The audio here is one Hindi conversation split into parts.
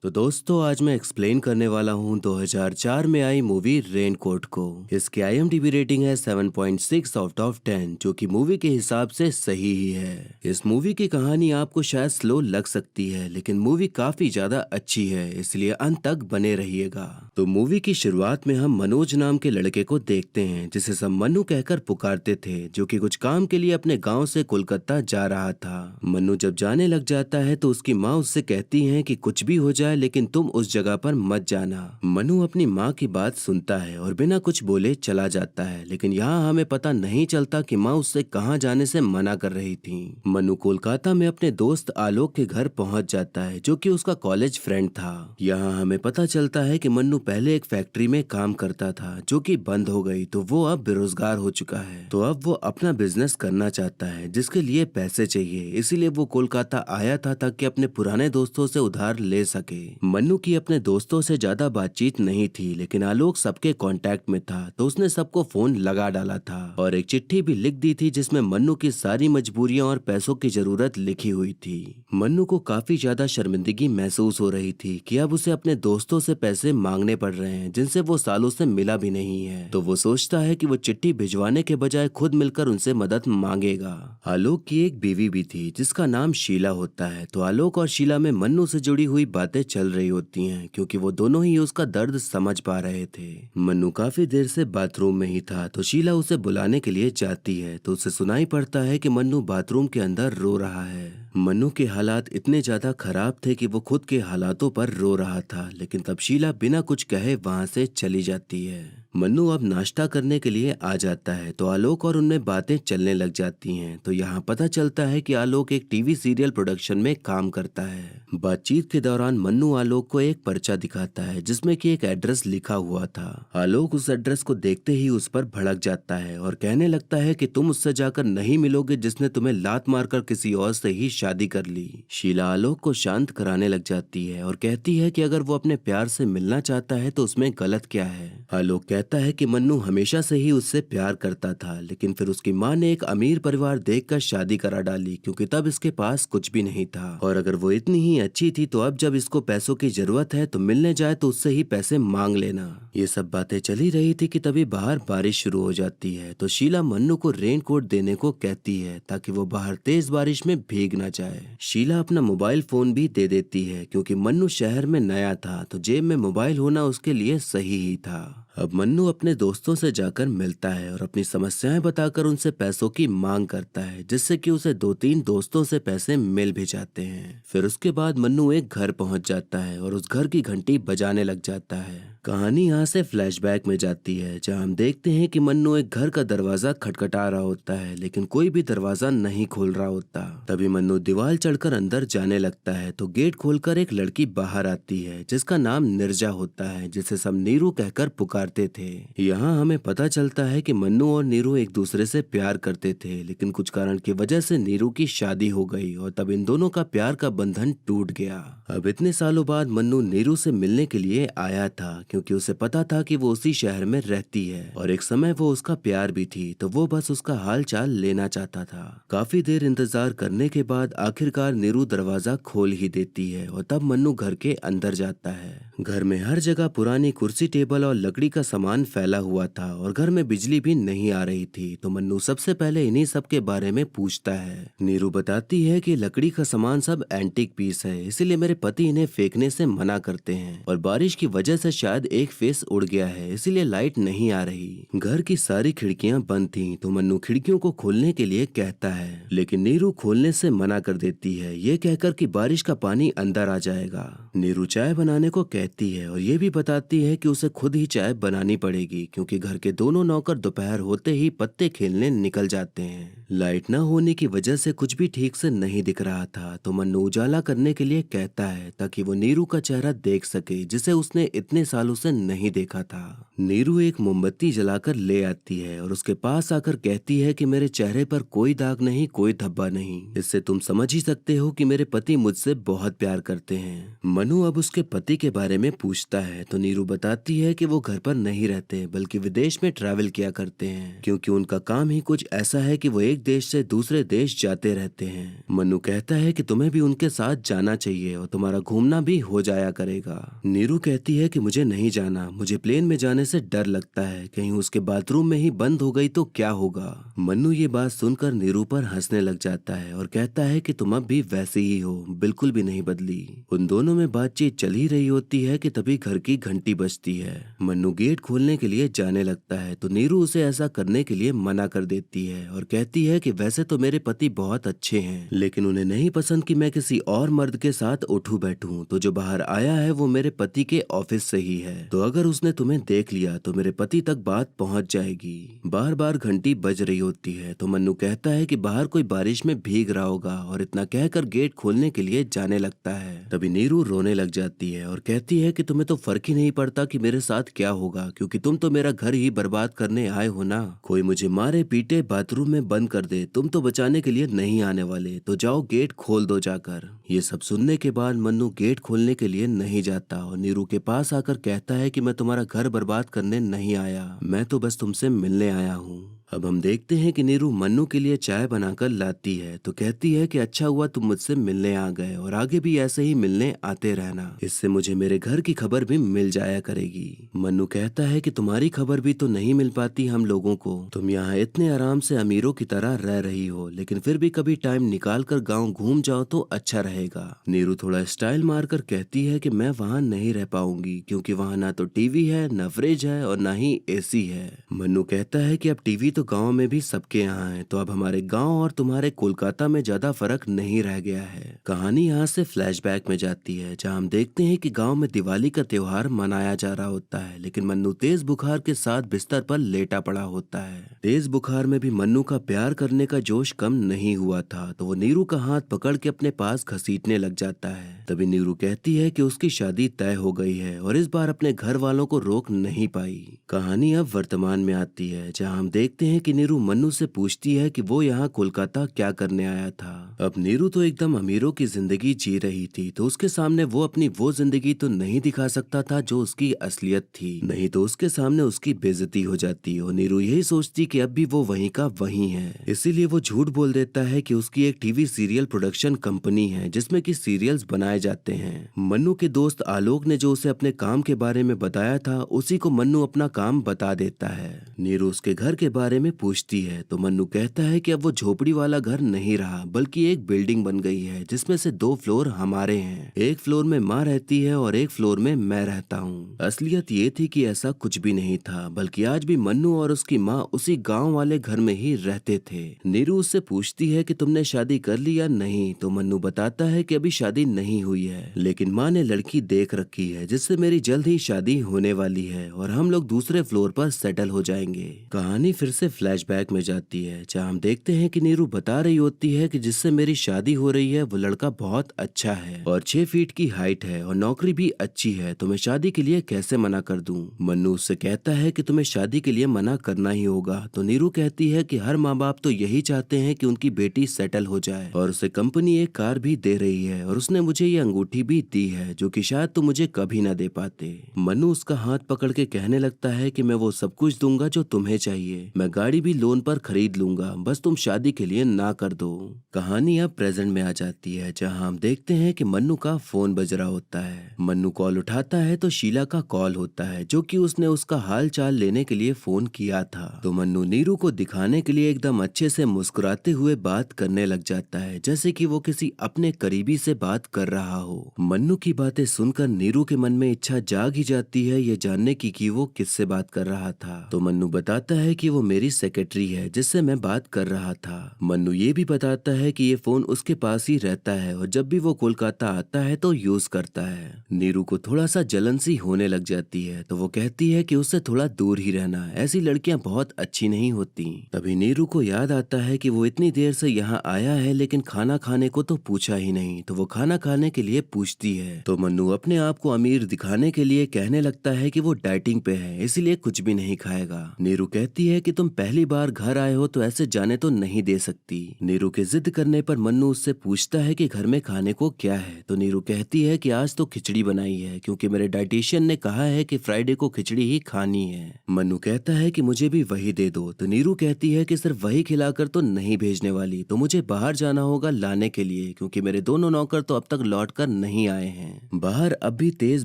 तो दोस्तों आज मैं एक्सप्लेन करने वाला हूँ 2004 में आई मूवी रेनकोट को। इसकी IMDb रेटिंग है 7.6 आउट ऑफ 10 जो कि मूवी के हिसाब से सही ही है। इस मूवी की कहानी आपको शायद स्लो लग सकती है लेकिन मूवी काफी ज्यादा अच्छी है, इसलिए अंत तक बने रहिएगा। तो मूवी की शुरुआत में हम मनोज नाम के लड़के को देखते हैं जिसे सब मन्नू कहकर पुकारते थे, जो कि कुछ काम के लिए अपने गाँव से कोलकाता जा रहा था। मन्नू जब जाने लग जाता है तो उसकी माँ उससे कहती है कि कुछ भी हो जाए लेकिन तुम उस जगह पर मत जाना। मनु अपनी माँ की बात सुनता है और बिना कुछ बोले चला जाता है, लेकिन यहाँ हमें पता नहीं चलता कि माँ उससे कहाँ जाने से मना कर रही थी। मनु कोलकाता में अपने दोस्त आलोक के घर पहुँच जाता है जो कि उसका कॉलेज फ्रेंड था। यहाँ हमें पता चलता है कि मन्नू पहले एक फैक्ट्री में काम करता था जो कि बंद हो गई, तो वो अब बेरोजगार हो चुका है। तो अब वो अपना बिजनेस करना चाहता है जिसके लिए पैसे चाहिए, इसीलिए वो कोलकाता आया था ताकि अपने पुराने दोस्तों से उधार ले सके। मन्नू की अपने दोस्तों से ज्यादा बातचीत नहीं थी, लेकिन आलोक सबके कांटेक्ट में था तो उसने सबको फोन लगा डाला था और एक चिट्ठी भी लिख दी थी जिसमें मन्नू की सारी मजबूरियां और पैसों की जरूरत लिखी हुई थी। मन्नू को काफी ज्यादा शर्मिंदगी महसूस हो रही थी कि अब उसे अपने दोस्तों से पैसे मांगने पड़ रहे हैं जिनसे वो सालों से मिला भी नहीं है। तो वो सोचता है कि वो चिट्ठी भिजवाने के बजाय खुद मिलकर उनसे मदद मांगेगा। आलोक की एक बीवी भी थी जिसका नाम शीला होता है। तो आलोक और शीला में मन्नू से जुड़ी हुई बातें चल रही होती हैं क्योंकि वो दोनों ही उसका दर्द समझ पा रहे थे। मन्नू काफी देर से बाथरूम में ही था तो शीला उसे बुलाने के लिए जाती है तो उसे सुनाई पड़ता है कि मन्नू बाथरूम के अंदर रो रहा है। मन्नू के हालात इतने ज्यादा खराब थे कि वो खुद के हालातों पर रो रहा था, लेकिन तब शीला बिना कुछ कहे वहां से चली जाती है। मन्नू अब नाश्ता करने के लिए आ जाता है तो आलोक और उनमें बातें चलने लग जाती हैं। तो यहाँ पता चलता है कि आलोक एक टीवी सीरियल प्रोडक्शन में काम करता है। बातचीत के दौरान मन्नू आलोक को एक पर्चा दिखाता है जिसमें कि एक एड्रेस लिखा हुआ था। आलोक उस एड्रेस को देखते ही उस पर भड़क जाता है और कहने लगता है कि तुम उससे जाकर नहीं मिलोगे जिसने तुम्हें लात मारकर किसी और से ही शादी कर ली। शीला आलोक को शांत कराने लग जाती है और कहती है कि अगर वो अपने प्यार से मिलना चाहता है तो उसमें गलत क्या है। आलोक कहता है कि मन्नू हमेशा से ही उससे प्यार करता था, लेकिन फिर उसकी माँ ने एक अमीर परिवार देखकर शादी करा डाली क्योंकि तब इसके पास कुछ भी नहीं था, और अगर वो इतनी ही अच्छी थी तो अब जब इसको पैसों की जरूरत है तो मिलने जाए तो उससे ही पैसे मांग लेना। ये सब बातें चली रही थी कि तभी बाहर बारिश शुरू हो जाती है। तो शीला मन्नू को रेन कोट देने को कहती है ताकि वो बाहर तेज बारिश में भीग ना जाए। शीला अपना मोबाइल फोन भी दे देती है क्योंकि मन्नू शहर में नया था तो जेब में मोबाइल होना उसके लिए सही ही था। अब मन्नू अपने दोस्तों से जाकर मिलता है और अपनी समस्याएं बताकर उनसे पैसों की मांग करता है, जिससे कि उसे 2-3 दोस्तों से पैसे मिल भी जाते हैं। फिर उसके बाद मन्नू एक घर पहुंच जाता है और उस घर की घंटी बजाने लग जाता है। कहानी यहाँ से फ्लैशबैक में जाती है जहाँ हम देखते हैं कि मन्नू एक घर का दरवाजा खटखटा रहा होता है लेकिन कोई भी दरवाजा नहीं खोल रहा होता। तभी मन्नू दीवार चढ़कर अंदर जाने लगता है तो गेट खोलकर एक लड़की बाहर आती है जिसका नाम निर्जा होता है, जिसे सब नीरू कहकर पुकारते थे। यहाँ हमें पता चलता है कि मन्नू और नीरू एक दूसरे से प्यार करते थे, लेकिन कुछ कारण की वजह से नीरू की शादी हो गई और तब इन दोनों का प्यार का बंधन टूट गया। अब इतने सालों बाद मन्नू नीरू से मिलने के लिए आया था क्योंकि उसे पता था कि वो उसी शहर में रहती है और एक समय वो उसका प्यार भी थी, तो वो बस उसका हाल चाल लेना चाहता था। काफी देर इंतजार करने के बाद आखिरकार नीरू दरवाजा खोल ही देती है और तब मन्नू घर के अंदर जाता है। घर में हर जगह पुरानी कुर्सी टेबल और लकड़ी का सामान फैला हुआ था और घर में बिजली भी नहीं आ रही थी। तो मन्नू सबसे पहले इन्हीं सब के बारे में पूछता है। नीरू बताती है कि लकड़ी का सामान सब एंटीक पीस है, इसीलिए मेरे पति इन्हें फेंकने से मना करते हैं और बारिश की वजह से शायद एक फेस उड़ गया है, इसीलिए लाइट नहीं आ रही। घर की सारी खिड़कियां बंद थी तो मन्नू खिड़कियों को खोलने के लिए कहता है, लेकिन नीरू खोलने से मना कर देती है, ये कहकर कि बारिश का पानी अंदर आ जाएगा। नीरू चाय बनाने को कहती है और ये भी बताती है कि उसे खुद ही चाय बनानी पड़ेगी क्योंकि घर के दोनों नौकर दोपहर होते ही पत्ते खेलने निकल जाते हैं। लाइट न होने की वजह से कुछ भी ठीक से नहीं दिख रहा था तो मन्नू उजाला करने के लिए कहता है ताकि वो नीरू का चेहरा देख सके जिसे उसने इतने सालों साल उसे नहीं देखा था। नीरू एक मोमबत्ती जलाकर ले आती है और उसके पास आकर कहती है कि मेरे चेहरे पर कोई दाग नहीं, कोई धब्बा नहीं। इससे तुम समझ ही सकते हो कि मेरे पति मुझसे बहुत प्यार करते हैं। मनु अब उसके पति के बारे में पूछता है तो नीरू बताती है कि वो घर पर नहीं रहते बल्कि विदेश में ट्रैवल किया करते हैं, क्योंकि उनका काम ही कुछ ऐसा है कि वो एक देश से दूसरे देश जाते रहते हैं। मनु कहता है कि तुम्हें भी उनके साथ जाना चाहिए और तुम्हारा घूमना भी हो जाया करेगा। नीरू कहती है कि मुझे नहीं जाना, मुझे प्लेन में जाने से डर लगता है, कहीं उसके बाथरूम में ही बंद हो गई तो क्या होगा। मन्नू ये बात सुनकर नीरू पर हंसने लग जाता है और कहता है कि तुम अब भी वैसे ही हो, बिल्कुल भी नहीं बदली। उन दोनों में बातचीत चल ही रही होती है कि तभी घर की घंटी बजती है। मन्नू गेट खोलने के लिए जाने लगता है तो नीरू उसे ऐसा करने के लिए मना कर देती है और कहती है कि वैसे तो मेरे पति बहुत अच्छे हैं, लेकिन उन्हें नहीं पसंद कि मैं किसी और मर्द के साथ उठूं बैठूं, तो जो बाहर आया है वो मेरे पति के ऑफिस से ही है, तो अगर उसने तुम्हें देख लिया तो मेरे पति तक बात पहुंच जाएगी। बार बार घंटी बज रही होती है तो मन्नू कहता है कि बाहर कोई बारिश में भीग रहा होगा और इतना कहकर गेट खोलने के लिए जाने लगता है। तभी नीरू रोने लग जाती है और कहती है कि तुम्हें तो फर्क ही नहीं पड़ता कि मेरे साथ क्या होगा, क्योंकि तुम तो मेरा घर ही बर्बाद करने आए हो ना। कोई मुझे मारे पीटे बाथरूम में बंद कर दे, तुम तो बचाने के लिए नहीं आने वाले, तो जाओ गेट खोल दो जाकर। ये सब सुनने के बाद मन्नू गेट खोलने के लिए नहीं जाता और नीरू के पास आकर कहता है कि मैं तुम्हारा घर बर्बाद करने नहीं आया, मैं तो बस तुमसे मिलने आया हूँ। अब हम देखते हैं कि नीरू मन्नू के लिए चाय बनाकर लाती है तो कहती है कि अच्छा हुआ तुम मुझसे मिलने आ गए और आगे भी ऐसे ही मिलने आते रहना, इससे मुझे मेरे घर की खबर भी मिल जाया करेगी। मन्नू कहता है कि तुम्हारी खबर भी तो नहीं मिल पाती हम लोगों को, तुम यहाँ इतने आराम से अमीरों की तरह रह रही हो, लेकिन फिर भी कभी टाइम निकाल कर गाँव घूम जाओ तो अच्छा रहेगा। नीरू थोड़ा स्टाइल मारकर कहती है कि मैं वहाँ नहीं रह पाऊंगी, क्योंकि वहाँ ना तो टीवी है, ना फ्रिज है और ना ही एसी है। मन्नू कहता है कि अब टीवी तो गांव में भी सबके यहाँ है, तो अब हमारे गांव और तुम्हारे कोलकाता में ज्यादा फर्क नहीं रह गया है। कहानी यहाँ से फ्लैशबैक में जाती है जहाँ हम देखते हैं कि गांव में दिवाली का त्योहार मनाया जा रहा होता है, लेकिन मन्नू तेज बुखार के साथ बिस्तर पर लेटा पड़ा होता है। तेज बुखार में भी मन्नू का प्यार करने का जोश कम नहीं हुआ था, तो वो नीरू का हाथ पकड़ के अपने पास घसीटने लग जाता है। तभी नीरू कहती है कि उसकी शादी तय हो गई है और इस बार अपने घर वालों को रोक नहीं पाई। कहानी अब वर्तमान में आती है जहाँ हम देखते हैं कि नीरू मन्नू से पूछती है कि वो यहाँ कोलकाता क्या करने आया था। अब नीरू तो एकदम अमीरों की जिंदगी जी रही थी, तो उसके सामने वो अपनी वो जिंदगी तो नहीं दिखा सकता था जो उसकी असलियत थी, नहीं तो उसके सामने उसकी बेइज्जती हो जाती और नीरू यही सोचती कि अब भी वो वहीं का वहीं है। इसीलिए वो झूठ बोल देता है कि उसकी एक टीवी सीरियल प्रोडक्शन कंपनी है जिसमें कि सीरियल्स बनाए जाते हैं। मन्नू के दोस्त आलोक ने जो उसे अपने काम के बारे में बताया था उसी को मन्नू अपना काम बता देता है। नीरू उसके घर के बारे में पूछती है तो मन्नू कहता है कि अब वो झोपड़ी वाला घर नहीं रहा, बल्कि एक बिल्डिंग बन गई है जिसमें से 2 फ्लोर हमारे हैं। एक फ्लोर में माँ रहती है और एक फ्लोर में मैं रहता हूँ। असलियत ये थी कि ऐसा कुछ भी नहीं था, बल्कि आज भी मन्नू और उसकी माँ उसी गाँव वाले घर में ही रहते थे। नीरू उससे पूछती है कि तुमने शादी कर ली या नहीं, तो मन्नू बताता है कि अभी शादी नहीं हुई है, लेकिन माँ ने लड़की देख रखी है जिससे मेरी जल्द ही शादी होने वाली है और हम लोग दूसरे फ्लोर पर सेटल हो जाएंगे। कहानी फिर से फ्लैशबैक में जाती है जहाँ हम देखते हैं कि नीरू बता रही होती है कि जिससे मेरी शादी हो रही है वो लड़का बहुत अच्छा है और 6 फीट की हाइट है और नौकरी भी अच्छी है, तो मैं शादी के लिए कैसे मना कर दूं। मन्नू उससे कहता है कि तुम्हें शादी के लिए मना करना ही होगा, तो नीरू कहती है कि हर माँ बाप तो यही चाहते हैं कि उनकी बेटी सेटल हो जाए और उसे कंपनी एक कार भी दे रही है और उसने मुझे ये अंगूठी भी दी है जो कि शायद तुम मुझे कभी ना दे पाते। मन्नू उसका हाथ पकड़ के कहने लगता है कि मैं वो सब कुछ दूंगा जो तुम्हें चाहिए, मैं गाड़ी भी लोन पर खरीद लूंगा, बस तुम शादी के लिए ना कर दो। कहानी अब प्रेजेंट में आ जाती है जहाँ हम देखते हैं कि मन्नू का फोन बज रहा होता है। मन्नू कॉल उठाता है तो शीला का कॉल होता है जो कि उसने उसका हाल चाल लेने के लिए फोन किया था। तो मन्नू नीरू को दिखाने के लिए एकदम अच्छे से मुस्कुराते हुए बात करने लग जाता है जैसे कि वो किसी अपने करीबी से बात कर रहा हो। मन्नू की बातें सुनकर नीरू के मन में इच्छा जाग ही जाती है ये जानने की कि वो किससे बात कर रहा था। तो मन्नू बताता है कि वो मेरी सेक्रेटरी है जिससे मैं बात कर रहा था। मन्नू ये भी बताता है कि ये फोन उसके पास ही रहता है और जब भी वो कोलकाता आता है तो यूज करता है। नीरू को थोड़ा सा जलन सी होने लग जाती है तो वो कहती है कि उससे थोड़ा दूर ही रहना, ऐसी लड़कियां बहुत अच्छी नहीं होती। तभी नीरू को याद आता है कि वो इतनी देर से यहाँ आया है लेकिन खाना खाने को तो पूछा ही नहीं, तो वो खाना खाने खाने के लिए पूछती है तो मन्नू अपने आप को अमीर दिखाने के लिए कहने लगता है कि वो डाइटिंग पे है, इसलिए कुछ भी नहीं खाएगा। नीरू कहती है कि तुम पहली बार घर आए हो तो ऐसे जाने तो नहीं दे सकती। नीरू के जिद करने पर मन्नू उससे पूछता है कि घर में खाने को क्या है, तो नीरू कहती है कि आज तो खिचड़ी बनाई है क्योंकि मेरे डाइटिशियन ने कहा है कि फ्राइडे को खिचड़ी ही खानी है। मन्नू कहता है कि मुझे भी वही दे दो, तो नीरू कहती है कि सिर्फ वही खिलाकर तो नहीं भेजने वाली, तो मुझे बाहर जाना होगा लाने के लिए क्योंकि मेरे दोनों नौकर तो अब तक लौट कर नहीं आए हैं। बाहर अब भी तेज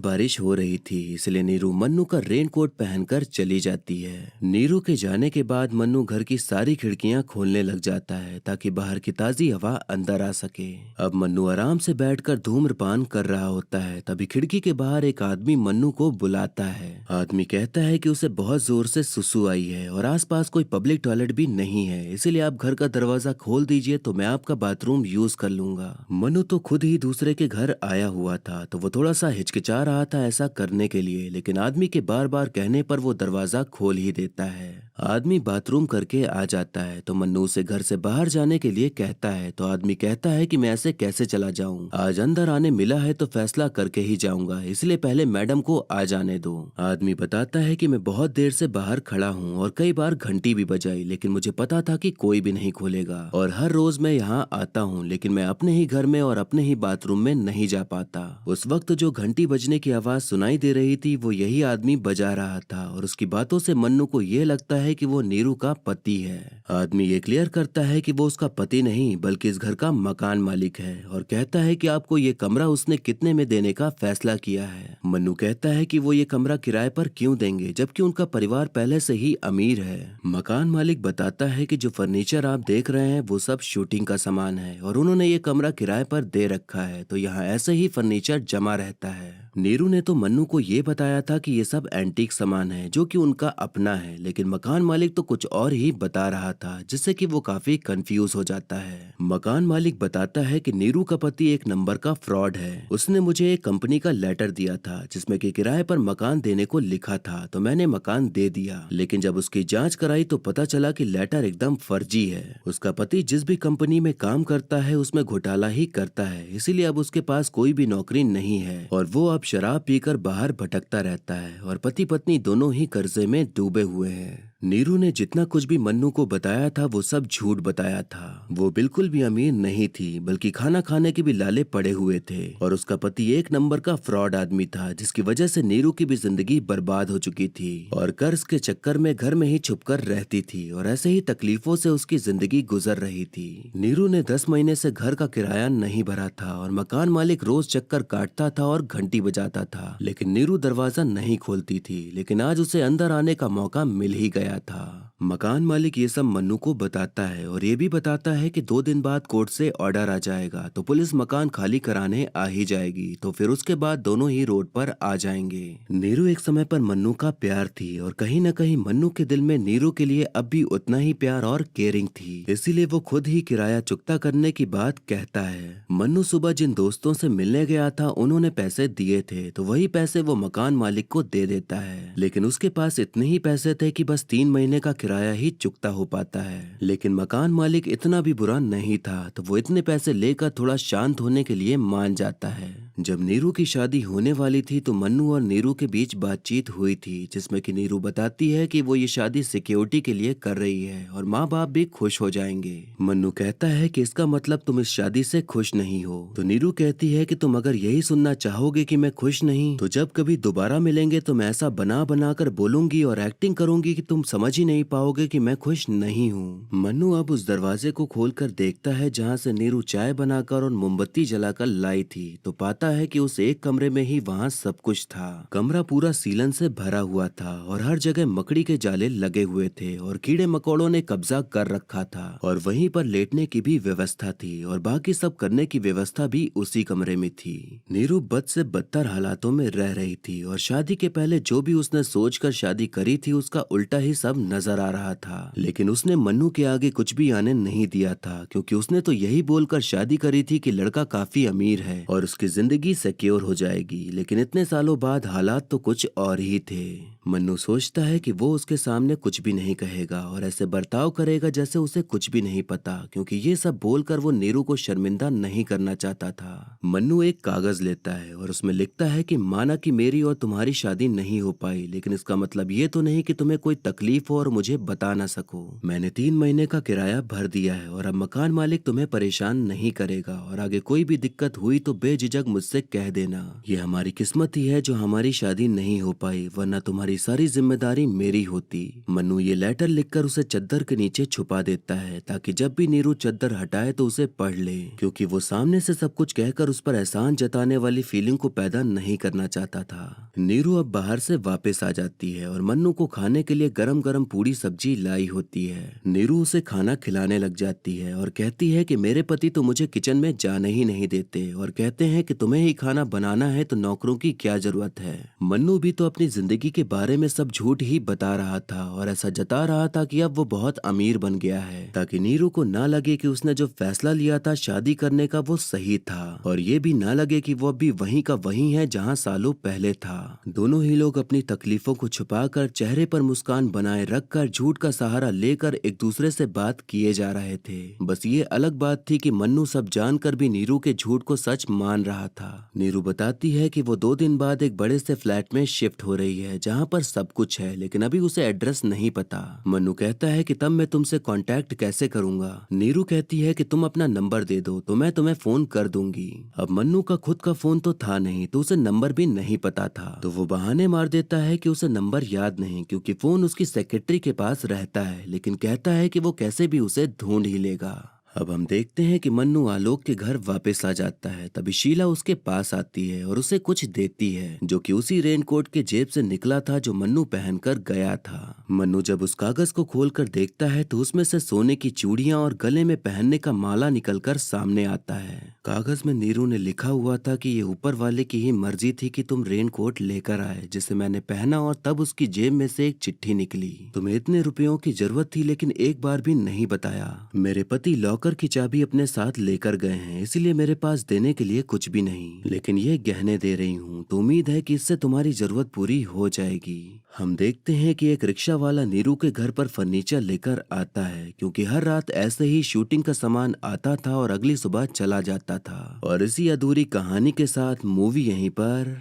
बारिश हो रही थी, इसलिए नीरू मन्नू का रेनकोट पहनकर चली जाती है। नीरू के जाने के बाद मन्नू घर की सारी खिड़कियां खोलने लग जाता है ताकि बाहर की ताजी हवा अंदर आ सके। अब मन्नू आराम से बैठकर धूम्रपान कर रहा होता है, तभी खिड़की के बाहर एक आदमी मन्नू को बुलाता है। आदमी कहता है कि उसे बहुत जोर से सुसु आई है और आसपास कोई पब्लिक टॉयलेट भी नहीं है, इसलिए आप घर का दरवाजा खोल दीजिए तो मैं आपका बाथरूम यूज कर लूंगा। मन्नू तो खुद ही दूसरे के घर आया हुआ था, तो वो थोड़ा सा हिचकिचा रहा था ऐसा करने के लिए, लेकिन आदमी के बार बार कहने पर वो दरवाजा खोल ही देता है। आदमी बाथरूम करके आ जाता है तो मन्नू उसे घर से बाहर जाने के लिए कहता है, तो आदमी कहता है कि मैं ऐसे कैसे चला जाऊं, आज अंदर आने मिला है तो फैसला करके ही जाऊंगा, इसलिए पहले मैडम को आ जाने दो। आदमी बताता है कि मैं बहुत देर से बाहर खड़ा हूँ और कई बार घंटी भी बजाई, लेकिन मुझे पता था कि कोई भी नहीं खोलेगा और हर रोज मैं यहाँ आता हूँ, लेकिन मैं अपने ही घर में और अपने ही बाथरूम में नहीं जा पाता। उस वक्त जो घंटी बजने की आवाज सुनाई दे रही थी वो यही आदमी बजा रहा था और उसकी बातों से मन्नू को ये लगता है कि वो नीरू का पति है। आदमी ये क्लियर करता है कि वो उसका पति नहीं बल्कि इस घर का मकान मालिक है और कहता है कि आपको ये कमरा उसने कितने में देने का फैसला किया है। मन्नू कहता है कि वो ये कमरा किराए पर क्यों देंगे जबकि उनका परिवार पहले से ही अमीर है। मकान मालिक बताता है कि जो फर्नीचर आप देख रहे हैं वो सब शूटिंग का सामान है और उन्होंने ये कमरा किराए पर दे रखा है, तो यहाँ ऐसे ही फर्नीचर जमा रहता है। नीरू ने तो मन्नू को ये बताया था कि ये सब एंटीक सामान है जो कि उनका अपना है, लेकिन मकान मालिक तो कुछ और ही बता रहा था जिससे कि वो काफी कंफ्यूज हो जाता है। मकान मालिक बताता है कि नीरू का पति एक नंबर का फ्रॉड है। उसने मुझे एक कंपनी का लेटर दिया था जिसमें कि किराए पर मकान देने को लिखा था, तो मैंने मकान दे दिया, लेकिन जब उसकी जांच कराई तो पता चला कि लेटर एकदम फर्जी है। उसका पति जिस भी कंपनी में काम करता है उसमें घोटाला ही करता है, इसीलिए अब उसके पास कोई भी नौकरी नहीं है और वो अब शराब पीकर बाहर भटकता रहता है और पति पत्नी दोनों ही कर्जे में डूबे हुए हैं। नीरू ने जितना कुछ भी मन्नू को बताया था वो सब झूठ बताया था। वो बिल्कुल भी अमीर नहीं थी बल्कि खाना खाने के भी लाले पड़े हुए थे और उसका पति एक नंबर का फ्रॉड आदमी था जिसकी वजह से नीरू की भी जिंदगी बर्बाद हो चुकी थी और कर्ज के चक्कर में घर में ही छुपकर रहती थी और ऐसे ही तकलीफों से उसकी जिंदगी गुजर रही थी। नीरू ने 10 महीने से घर का किराया नहीं भरा था और मकान मालिक रोज चक्कर काटता था और घंटी बजाता था, लेकिन नीरू दरवाजा नहीं खोलती थी, लेकिन आज उसे अंदर आने का मौका मिल ही गया था। मकान मालिक ये सब मन्नू को बताता है और ये भी बताता है कि 2 दिन बाद कोर्ट से ऑर्डर आ जाएगा तो पुलिस मकान खाली कराने आ ही जाएगी, तो फिर उसके बाद दोनों ही रोड पर आ जाएंगे। नीरू एक समय पर मन्नू का प्यार थी और कहीं न कहीं मन्नू के दिल में नीरू के लिए अब भी उतना ही प्यार और केयरिंग थी, इसीलिए वो खुद ही किराया चुकता करने की बात कहता है। मन्नू सुबह जिन दोस्तों से मिलने गया था उन्होंने पैसे दिए थे, तो वही पैसे वो मकान मालिक को दे देता है, लेकिन उसके पास इतने ही पैसे थे कि बस 3 महीने का किराया ही चुकता हो पाता है। लेकिन मकान मालिक इतना भी बुरा नहीं था, तो वो इतने पैसे लेकर थोड़ा शांत होने के लिए मान जाता है। जब नीरू की शादी होने वाली थी तो मन्नू और नीरू के बीच बातचीत हुई थी जिसमें कि नीरू बताती है कि वो ये शादी सिक्योरिटी के लिए कर रही है और माँ बाप भी खुश हो जाएंगे। मन्नू कहता है कि इसका मतलब तुम इस शादी से खुश नहीं हो, तो नीरू कहती है कि तुम अगर यही सुनना चाहोगे कि मैं खुश नहीं तो जब कभी दोबारा मिलेंगे तो मैं ऐसा बना बना कर बोलूंगी और एक्टिंग करूंगी कि तुम समझ ही नहीं पाओगे कि मैं खुश नहीं हूँ। मन्नू अब उस दरवाजे को खोलकर देखता है जहाँ से नीरू चाय बनाकर और मोमबत्ती जलाकर लाई थी, तो पाता है कि उस एक कमरे में ही वहाँ सब कुछ था। कमरा पूरा सीलन से भरा हुआ था और हर जगह मकड़ी के जाले लगे हुए थे और कीड़े मकोड़ों ने कब्जा कर रखा था और वहीं पर लेटने की भी व्यवस्था थी और बाकी सब करने की व्यवस्था भी उसी कमरे में थी। नीरू बद से बदतर हालातों में रह रही थी और शादी के पहले जो भी उसने सोचकर शादी करी थी उसका उल्टा ही सब नजर आ रहा था, लेकिन उसने मन्नू के आगे कुछ भी आने नहीं दिया था क्योंकि उसने तो यही बोलकर शादी करी थी कि लड़का काफी अमीर है और उसकी जिंदगी जिंदगी सिक्योर हो जाएगी। लेकिन इतने सालों बाद हालात तो कुछ और ही थे। मन्नू सोचता है कि वो उसके सामने कुछ भी नहीं कहेगा और ऐसे बर्ताव करेगा जैसे उसे कुछ भी नहीं पता, क्योंकि ये सब बोलकर वो नीरू को शर्मिंदा नहीं करना चाहता था। मन्नू एक कागज लेता है और उसमें लिखता है कि माना कि मेरी और तुम्हारी शादी नहीं हो पाई, लेकिन इसका मतलब ये तो नहीं कि तुम्हें कोई तकलीफ हो और मुझे बता ना सको। मैंने 3 महीने का किराया भर दिया है और अब मकान मालिक तुम्हें परेशान नहीं करेगा, और आगे कोई भी दिक्कत हुई तो बेझिझक मुझसे कह देना। ये हमारी किस्मत ही है जो हमारी शादी नहीं हो पाई, वरना तुम्हारी सारी जिम्मेदारी मेरी होती। मन्नू ये लेटर लिखकर उसे चद्दर के नीचे छुपा देता है ताकि जब भी नीरू चद्दर हटाए तो उसे पढ़ ले, क्योंकि वो सामने से सब कुछ कहकर उस पर एहसान जताने वाली फीलिंग को पैदा नहीं करना चाहता था। नीरू अब बाहर से वापस आ जाती है और मन्नू को खाने के लिए गरम गरम पूरी सब्जी लाई होती है। नीरू उसे खाना खिलाने लग जाती है और कहती है कि मेरे पति तो मुझे किचन में जाने ही नहीं देते और कहते हैं कि तुम्हें ही खाना बनाना है तो नौकरों की क्या जरूरत है। मन्नू भी तो अपनी जिंदगी के बारे में सब झूठ ही बता रहा था और ऐसा जता रहा था कि अब वो बहुत अमीर बन गया है, ताकि नीरू को ना लगे कि उसने जो फैसला लिया था शादी करने का वो सही था, और ये भी ना लगे कि वो अभी वहीं का वहीं है जहां सालों पहले था। दोनों ही लोग अपनी तकलीफों को छुपाकर चेहरे पर मुस्कान बनाए रखकर झूठ का सहारा लेकर एक दूसरे से बात किए जा रहे थे। बस ये अलग बात थी कि मन्नू सब जानकर भी नीरू के झूठ को सच मान रहा था। नीरू बताती है कि वो 2 दिन बाद एक बड़े से फ्लैट में शिफ्ट हो रही है जहाँ पर सब कुछ है, लेकिन अभी उसे एड्रेस नहीं पता। मन्नू कहता है कि तब मैं तुमसे कांटेक्ट कैसे करूंगा। नीरू कहती है कि तुम अपना नंबर दे दो तो मैं तुम्हें फोन कर दूंगी। अब मन्नू का खुद का फोन तो था नहीं, तो उसे नंबर भी नहीं पता था, तो वो बहाने मार देता है कि उसे नंबर याद नहीं, क्योंकि फोन उसकी सेक्रेटरी के पास रहता है, लेकिन कहता है कि वो कैसे भी उसे ढूंढ ही लेगा। अब हम देखते हैं कि मन्नू आलोक के घर वापस आ जाता है। तभी शीला उसके पास आती है और उसे कुछ देती है, जो कि उसी रेनकोट के जेब से निकला था जो मन्नू पहनकर गया था। मन्नू जब उस कागज को खोलकर देखता है तो उसमें से सोने की चूड़ियां और गले में पहनने का माला निकलकर सामने आता है। कागज में नीरू ने लिखा हुआ था कि ये ऊपर वाले की ही मर्जी थी कि तुम रेनकोट लेकर आए, जिसे मैंने पहना और तब उसकी जेब में से एक चिट्ठी निकली। तुम्हें इतने रुपयों की जरूरत थी लेकिन एक बार भी नहीं बताया। मेरे पति लॉकर की चाबी अपने साथ लेकर गए हैं, इसलिए मेरे पास देने के लिए कुछ भी नहीं, लेकिन ये गहने दे रही हूँ, तो उम्मीद है कि इससे तुम्हारी जरूरत पूरी हो जाएगी। हम देखते हैं कि एक रिक्शा वाला नीरू के घर पर फर्नीचर लेकर आता है, क्योंकि हर रात ऐसे ही शूटिंग का सामान आता था और अगली सुबह चला जाता था। और इसी अधूरी कहानी के साथ मूवी यहीं पर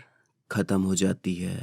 खत्म हो जाती है।